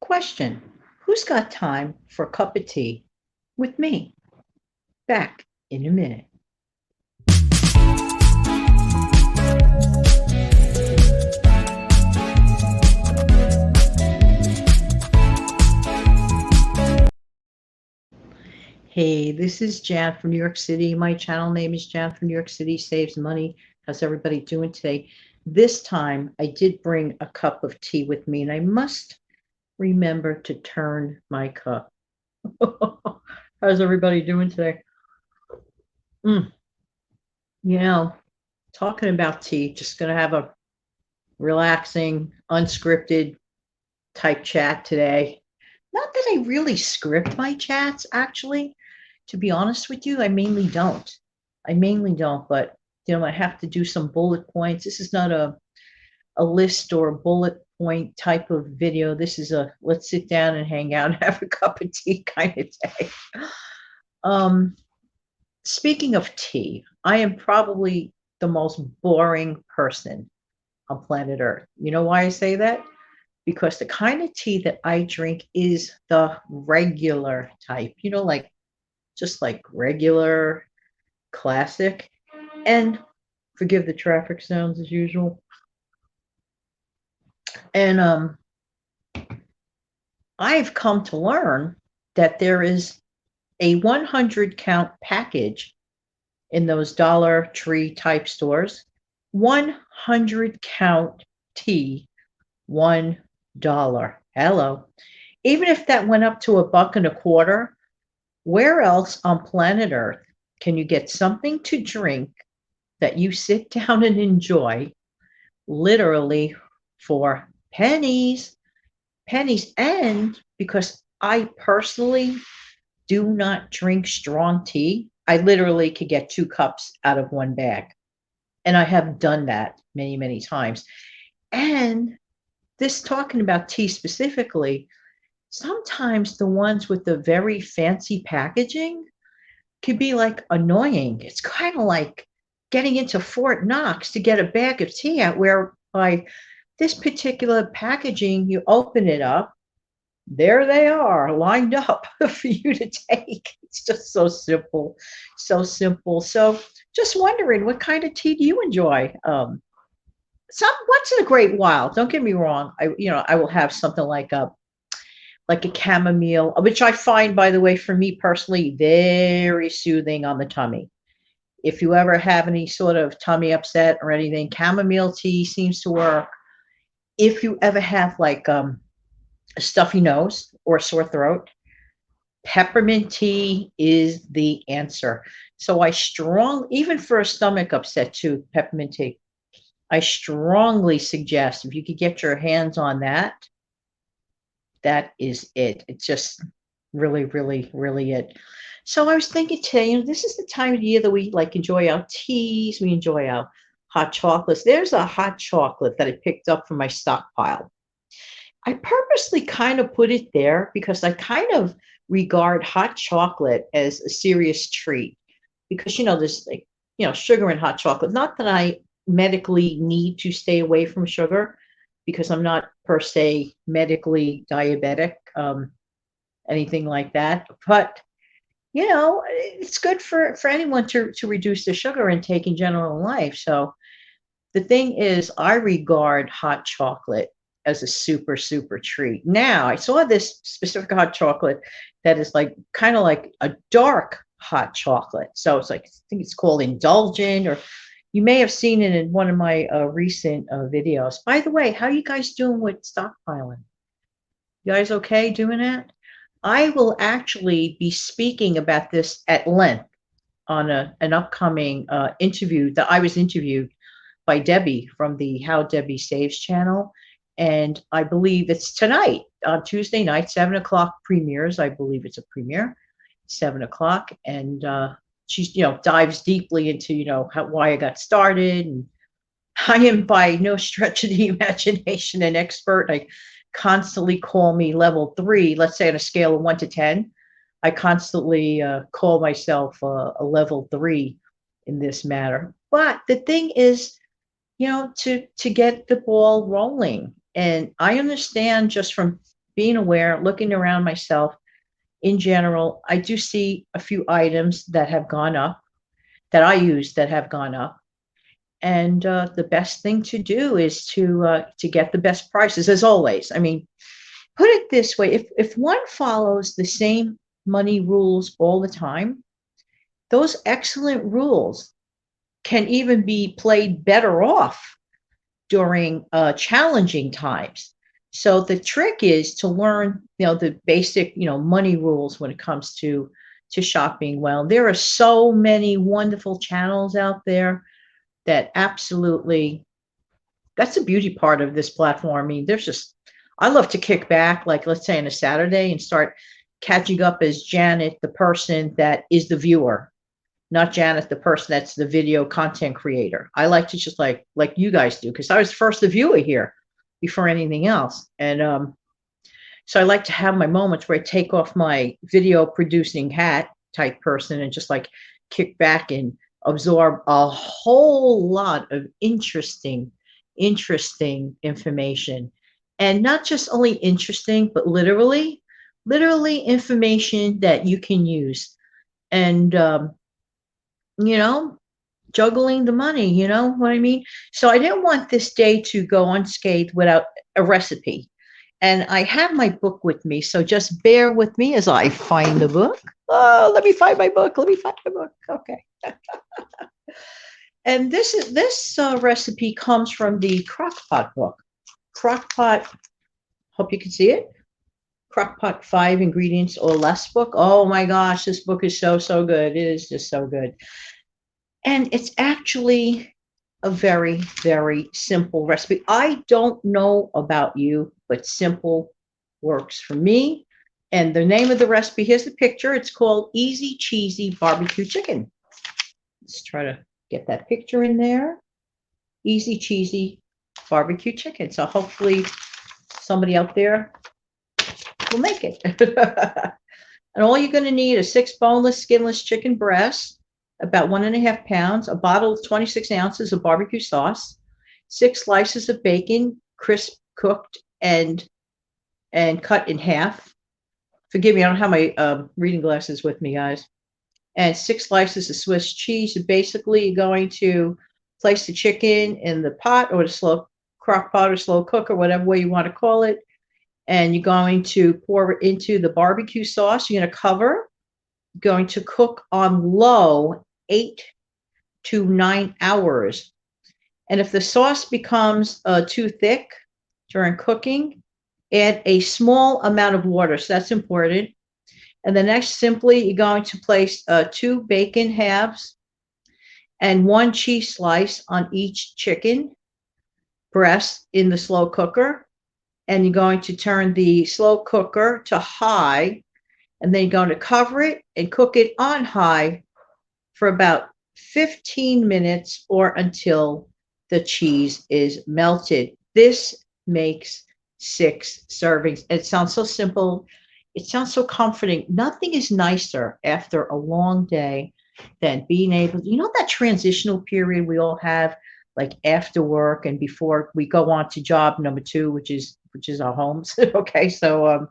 Question: who's got time for a cup of tea with me? Back in a minute. Hey, this is Jan from New York City. My channel name is Jan from New York City Saves Money. How's everybody doing today? This time I did bring a cup of tea with me, and I must remember to turn my cup. How's everybody doing today? Mm, you know, talking about tea, just going to have a relaxing, unscripted type chat today. Not that I really script my chats, actually. To be honest with you, I mainly don't. But I have to do some bullet points. This is not a list or a bullet point type of video. This is a let's sit down and hang out and have a cup of tea kind of day. Speaking of tea, I am probably the most boring person on planet Earth. You know why I say that? Because the kind of tea that I drink is the regular type, like just like regular, classic. And forgive the traffic sounds as usual. And I've come to learn that there is a 100 count package in those Dollar Tree type stores. 100 count tea, $1. Hello. Even if that went up to $1.25, where else on planet Earth can you get something to drink that you sit down and enjoy literally for pennies? Pennies. And because I personally do not drink strong tea, I literally could get 2 cups out of one bag. And I have done that many, many times. And this talking about tea specifically, sometimes the ones with the very fancy packaging could be like annoying. It's kind of like getting into Fort Knox to get a bag of tea out, whereby this particular packaging, you open it up, there they are lined up for you to take. It's just so simple, so simple. So just wondering, what kind of tea do you enjoy? Some once in a great while, don't get me wrong, I will have something like a chamomile, which I find, by the way, for me personally, very soothing on the tummy. If you ever have any sort of tummy upset or anything, chamomile tea seems to work. If you ever have like a stuffy nose or a sore throat, peppermint tea is the answer. So even for a stomach upset too, peppermint tea, I strongly suggest if you could get your hands on that, that is it. It's just really, really, really it. So I was thinking today, this is the time of year that we like enjoy our teas, we enjoy our hot chocolates. There's a hot chocolate that I picked up from my stockpile. I purposely kind of put it there because I kind of regard hot chocolate as a serious treat because, there's sugar in hot chocolate. Not that I medically need to stay away from sugar because I'm not per se medically diabetic, anything like that. But, it's good for anyone to reduce the sugar intake in general in life. So the thing is, I regard hot chocolate as a super, super treat. Now, I saw this specific hot chocolate that is like kind of like a dark hot chocolate. So it's like, I think it's called Indulgent, or you may have seen it in one of my recent videos. By the way, how are you guys doing with stockpiling? You guys okay doing that? I will actually be speaking about this at length on an upcoming interview that I was interviewed by Debbie from the How Debbie Saves channel. And I believe it's tonight, on Tuesday night, 7:00 premieres. I believe it's a premiere, 7:00. And she's, dives deeply into, why I got started. And I am by no stretch of the imagination an expert. I constantly call me level 3, let's say on a scale of 1 to 10. I constantly call myself a level 3 in this matter. But the thing is, to get the ball rolling. And I understand just from being aware, looking around myself in general, I do see a few items that have gone up that I use that have gone up. And the best thing to do is to get the best prices, as always. I mean, put it this way: if one follows the same money rules all the time, those excellent rules can even be played better off during challenging times. So the trick is to learn, the basic, money rules when it comes to shopping well. There are so many wonderful channels out there that absolutely, that's the beauty part of this platform. I mean, I love to kick back, like let's say on a Saturday, and start catching up as Janet, the person that is the viewer, not Janet, the person that's the video content creator. I like to just like you guys do, because I was first the viewer here before anything else. And so I like to have my moments where I take off my video producing hat type person and just like kick back and absorb a whole lot of interesting information. And not just only interesting, but literally information that you can use. And, juggling the money, you know what I mean? So I didn't want this day to go unscathed without a recipe. And I have my book with me, so just bear with me as I find the book. Oh, let me find my book. Okay. And this recipe comes from the Crockpot book. Crockpot, hope you can see it. Crockpot 5 Ingredients or Less book. Oh my gosh, this book is so good. It is just so good. And it's actually a very, very simple recipe. I don't know about you, but simple works for me. And the name of the recipe, here's the picture. It's called Easy Cheesy Barbecue Chicken. Let's try to get that picture in there. Easy Cheesy Barbecue Chicken. So hopefully somebody out there will make it. And all you're going to need is 6 boneless, skinless chicken breasts, about 1.5 pounds, a bottle of 26 ounces of barbecue sauce, 6 slices of bacon, crisp cooked and cut in half. Forgive me, I don't have my reading glasses with me, guys. And 6 slices of Swiss cheese. So basically, you're going to place the chicken in the pot or the slow crock pot or slow cooker, whatever way you want to call it. And you're going to pour it into the barbecue sauce. You're going to cover. You're going to cook on low 8 to 9 hours. And if the sauce becomes too thick during cooking, add a small amount of water. So that's important. And the next, simply, you're going to place 2 bacon halves and 1 cheese slice on each chicken breast in the slow cooker. And you're going to turn the slow cooker to high, and then you're going to cover it and cook it on high for about 15 minutes or until the cheese is melted. This makes 6 servings. It sounds so simple. It sounds so comforting. Nothing is nicer after a long day than being able, that transitional period we all have, like after work and before we go on to job number 2, which is our homes. Okay, so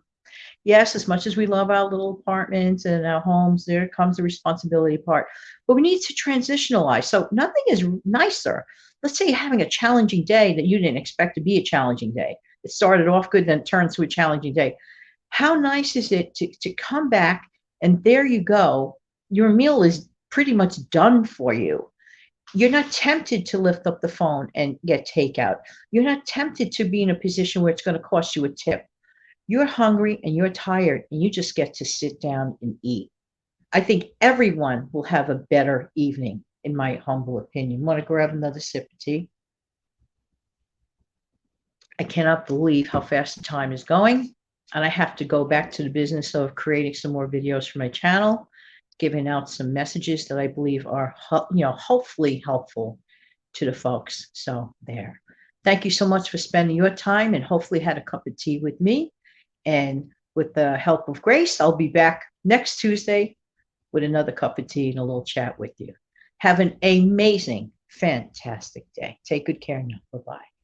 yes, as much as we love our little apartments and our homes, there comes the responsibility part. But we need to transitionalize. So nothing is nicer. Let's say you're having a challenging day that you didn't expect to be a challenging day. It started off good, then turned to a challenging day. How nice is it to come back and there you go. Your meal is pretty much done for you. You're not tempted to lift up the phone and get takeout. You're not tempted to be in a position where it's going to cost you a tip. You're hungry and you're tired and you just get to sit down and eat. I think everyone will have a better evening, in my humble opinion. Want to grab another sip of tea? I cannot believe how fast the time is going. And I have to go back to the business of creating some more videos for my channel, giving out some messages that I believe are, hopefully helpful to the folks. So there. Thank you so much for spending your time, and hopefully had a cup of tea with me. And with the help of Grace, I'll be back next Tuesday with another cup of tea and a little chat with you. Have an amazing, fantastic day. Take good care now. Bye-bye.